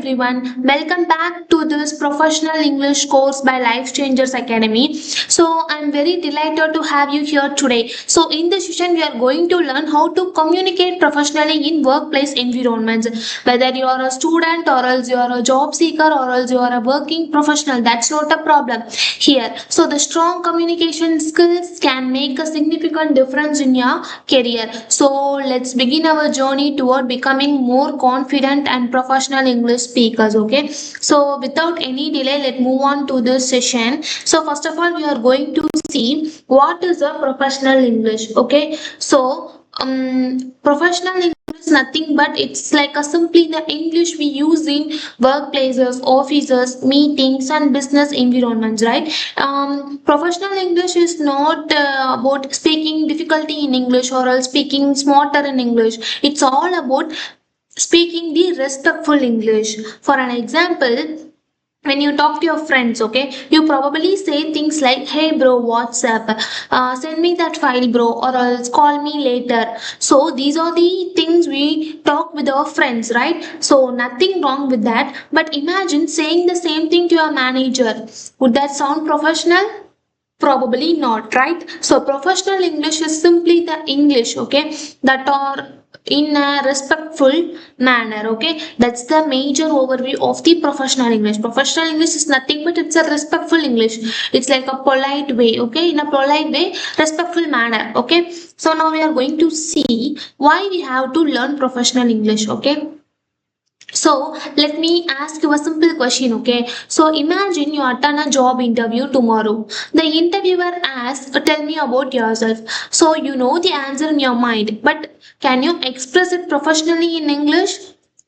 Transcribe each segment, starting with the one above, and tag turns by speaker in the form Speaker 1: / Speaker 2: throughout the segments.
Speaker 1: everyone, welcome back to this professional English course by Life Changers Academy. So I'm very delighted to have you here today. So in this session we are going to learn how to communicate professionally in workplace environments. Whether you are a student or else you are a job seeker or else you are a working professional, that's not a problem here. So the strong communication skills can make a significant difference in your career. So let's begin our journey toward becoming more confident and professional English speakers. Okay, so without any delay, let's move on to this session. So first of all, we are going to see what is a professional English. Okay, so professional English is nothing but it's like a simply the English we use in workplaces, offices, meetings, and business environments, right? Professional English is not about speaking difficulty in English or else speaking smarter in English. It's all about speaking the respectful English. For an example, when you talk to your friends, okay, you probably say things like, hey bro, what's up? Send me that file, bro, or else call me later. So these are the things we talk with our friends, right? So nothing wrong with that. But imagine saying the same thing to your manager. Would that sound professional? Probably not, right? So professional English is simply the English, okay, that are in a respectful manner. Okay, that's the major overview of the professional English. Professional English is nothing but it's a respectful English. It's like a polite way. Okay, in a polite way, respectful manner. Okay, so now we are going to see why we have to learn professional English. Okay, so let me ask you a simple question. Okay, so imagine you attend a job interview tomorrow. The interviewer asks, tell me about yourself. So you know the answer in your mind, but can you express it professionally in English?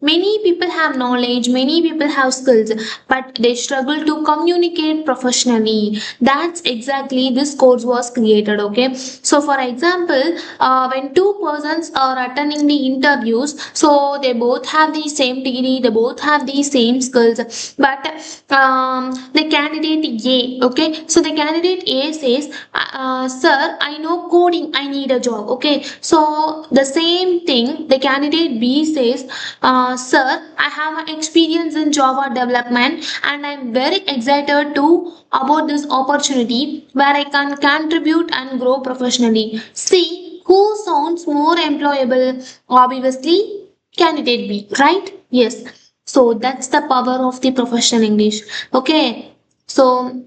Speaker 1: Many people have knowledge, many people have skills, but they struggle to communicate professionally. That's exactly this course was created. Okay, so for example, when two persons are attending the interviews, so they both have the same degree, they both have the same skills, but the candidate A, okay, so the candidate A says, sir, I know coding, I need a job. Okay, so the same thing the candidate B says, sir, I have an experience in Java development and I'm very excited to about this opportunity where I can contribute and grow professionally. See who sounds more employable? Obviously, candidate B, right? Yes. So that's the power of the professional English. Okay. So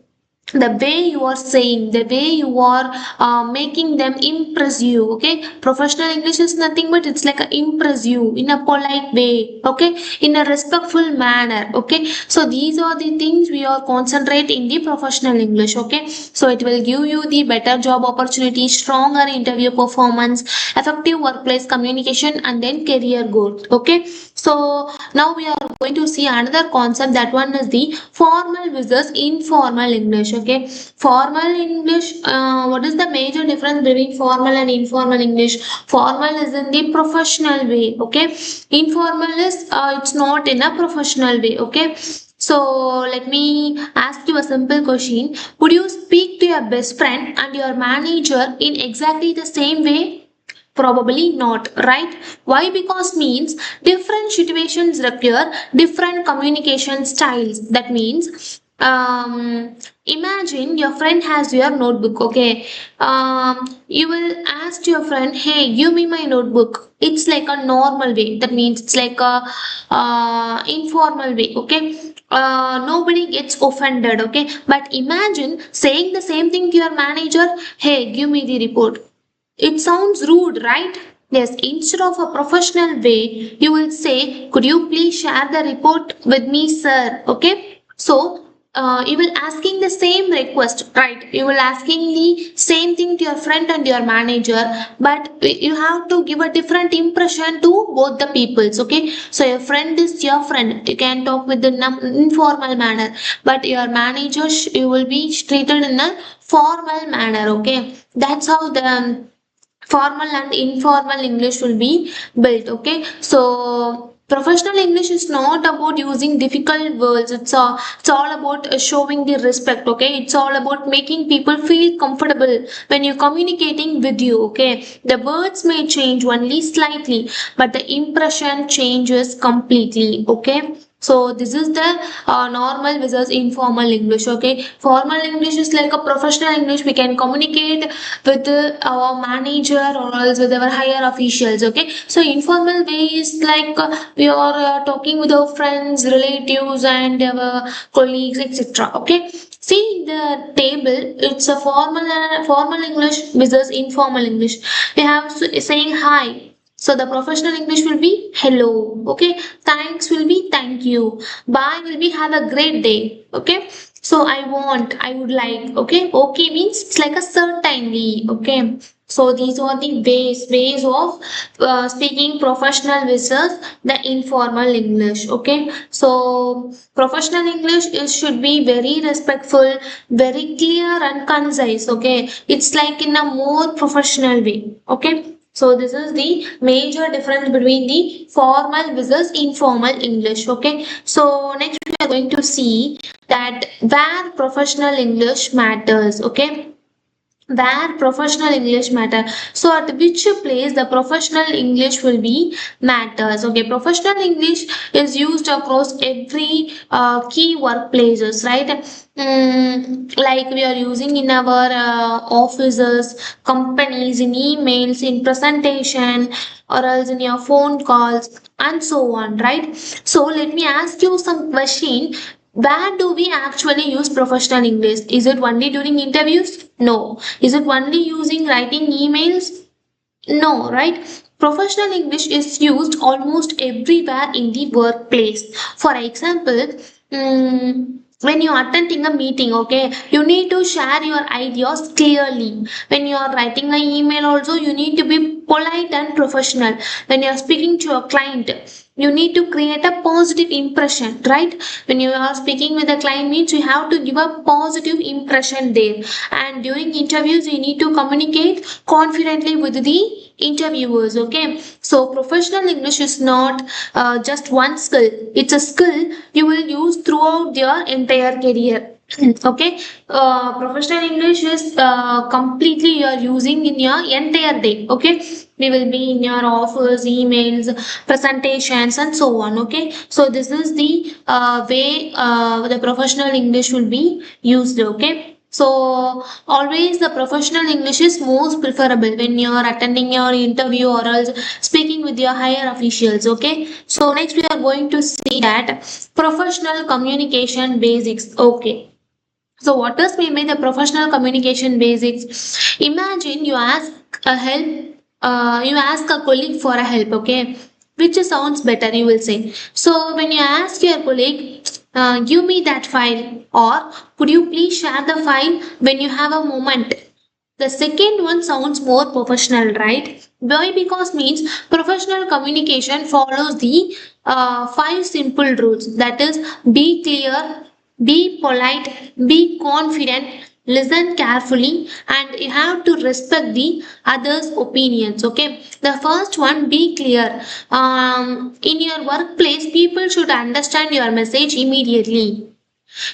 Speaker 1: the way you are saying, the way you are making them impress you. Okay, professional English is nothing but it's like a impress you in a polite way. Okay, in a respectful manner. Okay, so these are the things we are concentrate in the professional English. Okay, so it will give you the better job opportunity, stronger interview performance, effective workplace communication, and then career growth. Okay, so now we are going to see another concept. That one is the formal versus informal English. Okay, formal English, what is the major difference between formal and informal English? Formal is in the professional way. Okay, informal is it's not in a professional way. Okay, so let me ask you a simple question. Would you speak to your best friend and your manager in exactly the same way? Probably not, right? Why? Because means different situations require different communication styles. That means imagine your friend has your notebook. Okay, you will ask your friend, hey, give me my notebook. It's like a normal way. That means it's like a informal way. Okay, nobody gets offended. Okay, but imagine saying the same thing to your manager, hey, give me the report. It sounds rude, right? Yes, instead of a professional way, you will say, could you please share the report with me, sir? Okay, so you will asking the same request, right? You will asking the same thing to your friend and your manager, but you have to give a different impression to both the peoples. Okay, so your friend is your friend, you can talk with the informal manner, but your manager you will be treated in a formal manner. Okay, that's how the formal and informal English will be built. Okay, so professional English is not about using difficult words. It's all about showing the respect. Okay, it's all about making people feel comfortable when you're communicating with you. Okay, the words may change only slightly, but the impression changes completely. Okay, So this is the normal versus informal English. Okay, formal English is like a professional English. We can communicate with our manager or else with our higher officials. Okay, so informal way is like we are talking with our friends, relatives, and our colleagues, etc. Okay. See the table, it's a formal English versus informal English. We have saying hi. So the professional English will be hello. Okay. Thanks will be thank you. Bye will be have a great day. Okay. So I want, I would like. Okay. Okay means it's like a certainly. Okay. So these are the ways of speaking professional versus the informal English. Okay. So professional English is should be very respectful, very clear and concise. Okay. It's like in a more professional way. Okay. So this is the major difference between the formal versus informal English. Okay. So next we are going to see that where professional English matters. Okay, where professional English matter. So at which place the professional English will be matters. Okay, professional English is used across every key workplaces, right? Like we are using in our offices, companies, in emails, in presentation, or else in your phone calls and so on, right? So let me ask you some question. Where do we actually use professional English? Is it only during interviews? No. Is it only using writing emails? No, right? Professional English is used almost everywhere in the workplace. For example, when you are attending a meeting, okay, you need to share your ideas clearly. When you are writing an email also, you need to be polite and professional. When you are speaking to a client, you need to create a positive impression, right? When you are speaking with a client means you have to give a positive impression there. And during interviews, you need to communicate confidently with the interviewers. Okay, so professional English is not just one skill, it's a skill you will use throughout your entire career. Okay, professional English is completely you are using in your entire day. Okay, we will be in your office, emails, presentations and so on. Okay, so this is the way the professional English will be used. Okay, so always the professional English is most preferable when you are attending your interview or else speaking with your higher officials. Okay, so next we are going to see that professional communication basics. Okay, so what does mean by the professional communication basics? Imagine you ask a help, you ask a colleague for a help, okay? Which sounds better, you will say. So when you ask your colleague, give me that file, or could you please share the file when you have a moment? The second one sounds more professional, right? Why? Because means professional communication follows the five simple rules. That is, be clear, be polite, be confident, listen carefully, and you have to respect the others' opinions. Okay. The first one, be clear. In your workplace, people should understand your message immediately.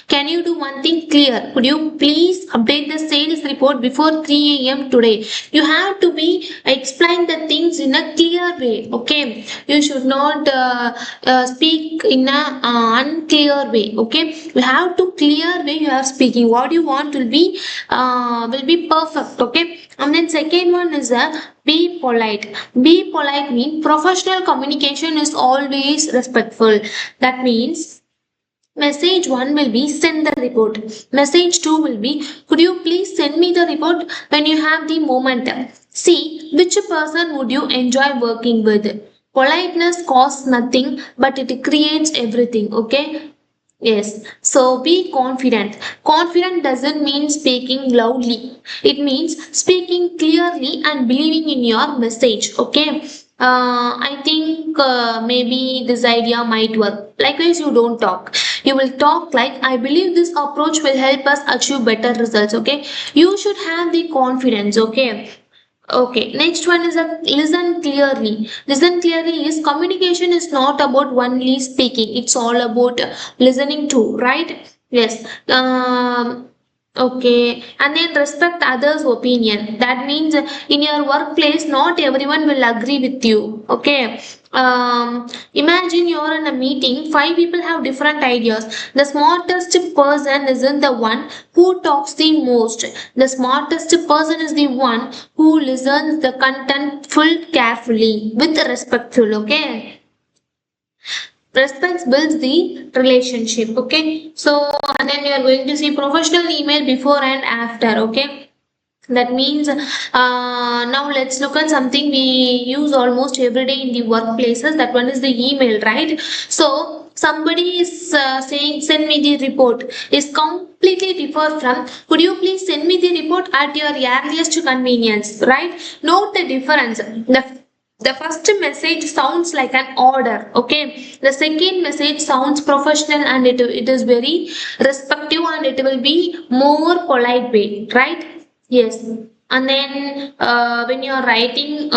Speaker 1: Can you do one thing clear? Could you please update the sales report before 3 a.m. today? You have to be explain the things in a clear way. Okay, you should not speak in a unclear way. Okay, you have to clear way you are speaking. What you want will be perfect. Okay, and then second one is a be polite. Be polite means professional communication is always respectful. That means message 1 will be send the report. Message 2 will be could you please send me the report when you have the moment. See which person would you enjoy working with. Politeness costs nothing but it creates everything. Okay. Yes, so be confident. Confident doesn't mean speaking loudly. It means speaking clearly and believing in your message. Okay. I think maybe this idea might work. Likewise, you don't talk. You will talk like, I believe this approach will help us achieve better results. Okay. You should have the confidence. Okay. Okay, next one is a listen clearly. Listen clearly is communication is not about only speaking. It's all about listening to, right? Yes. Okay, and then respect others' opinion. That means in your workplace, not everyone will agree with you. Okay. Imagine you're in a meeting, five people have different ideas. The smartest person isn't the one who talks the most. The smartest person is the one who listens the content full carefully with respectful. Okay. Respect builds the relationship. Okay, so and then you are going to see professional email before and after. Okay, that means now let's look at something we use almost every day in the workplaces. That one is the email, right? So somebody is saying send me the report is completely different from could you please send me the report at your earliest convenience, right? Note the difference. The first message sounds like an order. Okay, the second message sounds professional and it is very respectful and it will be more polite way, right? Yes. And then when you are writing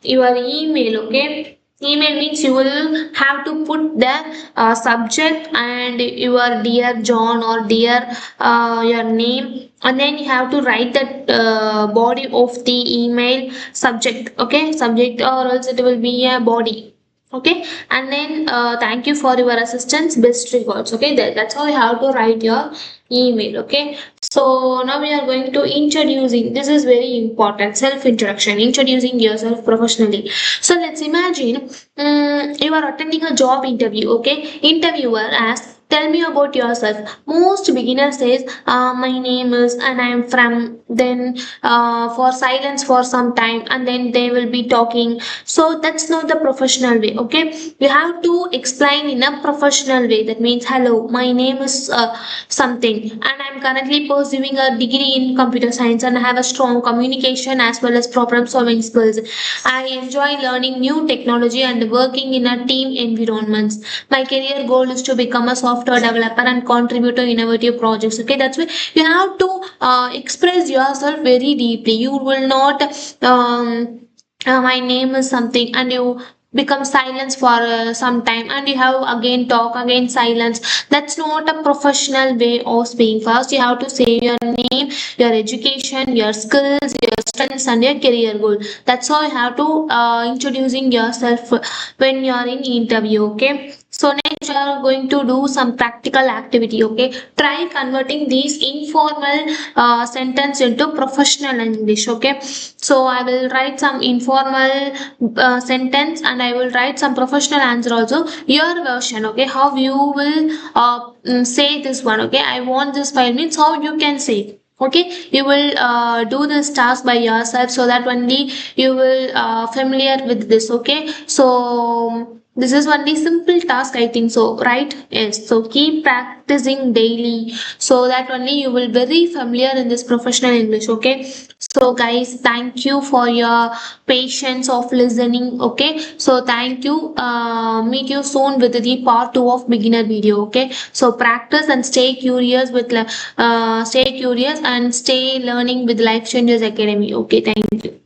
Speaker 1: your email, okay, email means you will have to put the subject and your dear John or dear your name, and then you have to write that body of the email subject. Okay, subject or else it will be a body. Okay, and then thank you for your assistance, best regards. Okay, that's how you have to write your email. Okay, so now we are going to introducing, this is very important, self introduction, introducing yourself professionally. So let's imagine you are attending a job interview. Okay, interviewer asks, tell me about yourself. Most beginner says my name is and I am from, then for silence for some time and then they will be talking. So that's not the professional way. Okay, you have to explain in a professional way. That means hello, my name is something and I'm currently pursuing a degree in computer science and I have a strong communication as well as problem solving skills. I enjoy learning new technology and working in a team environments. My career goal is to become a software developer and contribute to innovative projects. Okay, that's why you have to express yourself very deeply. You will not my name is something and you become silence for some time and you have again talk again silence. That's not a professional way of speaking. First you have to say your name, your education, your skills, your strengths and your career goal. That's how you have to introducing yourself when you are in interview. Okay, so next we are going to do some practical activity. Okay, try converting these informal sentence into professional English. Okay, so I will write some informal sentence and I will write some professional answer also. Your version. Okay, how you will say this one. Okay, I want this file means how you can say. Okay, you will do this task by yourself so that only you will familiar with this. Okay, so this is only simple task, I think so, right? Yes, so keep practicing daily so that only you will very familiar in this professional English. Okay, so guys, thank you for your patience of listening. Okay, so thank you. Meet you soon with the part 2 of beginner video. Okay, so practice and stay curious with stay curious and stay learning with Life Changers Academy. Okay, thank you.